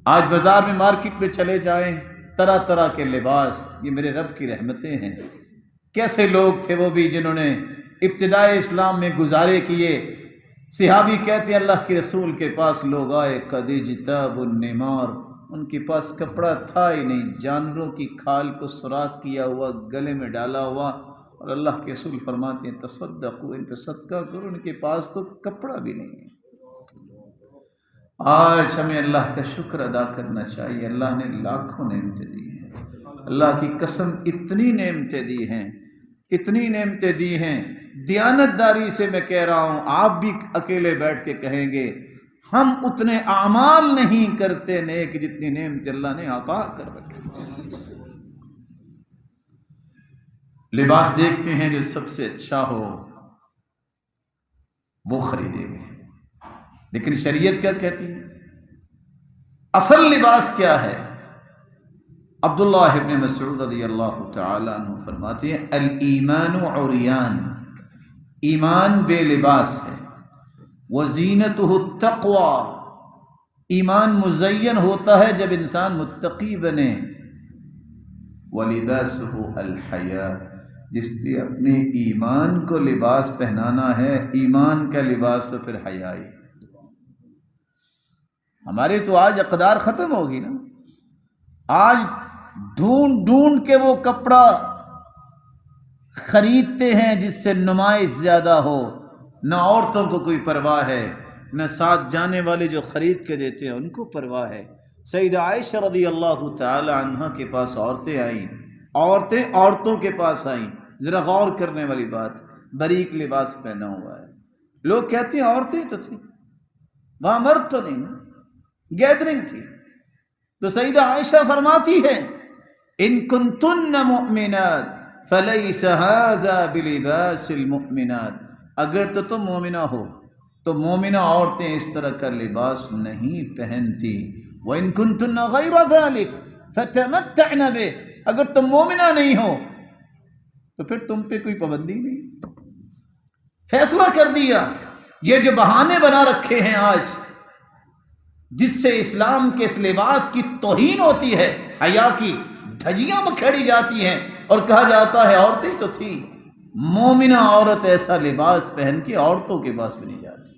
آج بازار میں مارکیٹ میں چلے جائیں، طرح طرح کے لباس، یہ میرے رب کی رحمتیں ہیں۔ کیسے لوگ تھے وہ بھی جنہوں نے ابتدائے اسلام میں گزارے کیے۔ صحابی کہتے ہیں اللہ کے رسول کے پاس لوگ آئے، قد اجتاب النمار، ان کے پاس کپڑا تھا ہی نہیں، جانوروں کی کھال کو سوراخ کیا ہوا، گلے میں ڈالا ہوا، اور اللہ کے رسول فرماتے ہیں تصدقوا، ان پہ صدقہ کرو، ان کے پاس تو کپڑا بھی نہیں ہے۔ آج ہمیں اللہ کا شکر ادا کرنا چاہیے۔ اللہ نے لاکھوں نعمتیں دی ہیں، اللہ کی قسم اتنی نعمتیں دی ہیں، اتنی نعمتیں دی ہیں۔ دیانت داری سے میں کہہ رہا ہوں، آپ بھی اکیلے بیٹھ کے کہیں گے ہم اتنے اعمال نہیں کرتے نیک جتنی نعمت اللہ نے عطا کر رکھی۔ لباس دیکھتے ہیں جو سب سے اچھا ہو وہ خریدیں گے، لیکن شریعت کیا کہتی ہے؟ اصل لباس کیا ہے؟ عبداللہ ابن مسعود رضی اللہ تعالی عنہ فرماتے ہیں الایمان عریان، ایمان بے لباس ہے، وزینتہ التقوی، ایمان مزین ہوتا ہے جب انسان متقی بنے، ولباسہ الحیا، جس نے اپنے ایمان کو لباس پہنانا ہے، ایمان کا لباس تو پھر حیا ہی۔ ہمارے تو آج اقدار ختم ہوگی نا، آج ڈھونڈ ڈھونڈ کے وہ کپڑا خریدتے ہیں جس سے نمائش زیادہ ہو، نہ عورتوں کو کوئی پرواہ ہے، نہ ساتھ جانے والے جو خرید کے دیتے ہیں ان کو پرواہ ہے۔ سیدہ عائشہ رضی اللہ تعالی عنہ کے پاس عورتیں آئیں، عورتیں عورتوں کے پاس آئیں، ذرا غور کرنے والی بات، باریک لباس پہنا ہوا ہے، لوگ کہتے ہیں عورتیں تو تھیں وہاں، مرد تو نہیں نا، گیدرنگ تھی۔ تو سیدہ عائشہ فرماتی ہے ان کنتن مؤمنات فلیس ھذا بلباس المؤمنات، اگر تو تم مومنہ ہو تو مومنہ عورتیں اس طرح کا لباس نہیں پہنتی، وَإِن كُنتُنَّ غَيْرَ ذَلِكَ فَتَمَتَّعْنَ بِهِ، اگر تم مومنہ نہیں ہو تو پھر تم پہ کوئی پابندی نہیں۔ فیصلہ کر دیا۔ یہ جو بہانے بنا رکھے ہیں آج جس سے اسلام کے اس لباس کی توہین ہوتی ہے، حیا کی دھجیاں بکھیڑی جاتی ہیں اور کہا جاتا ہے عورتیں تو تھی، مومنہ عورت ایسا لباس پہن کے عورتوں کے پاس بھی نہیں جاتی۔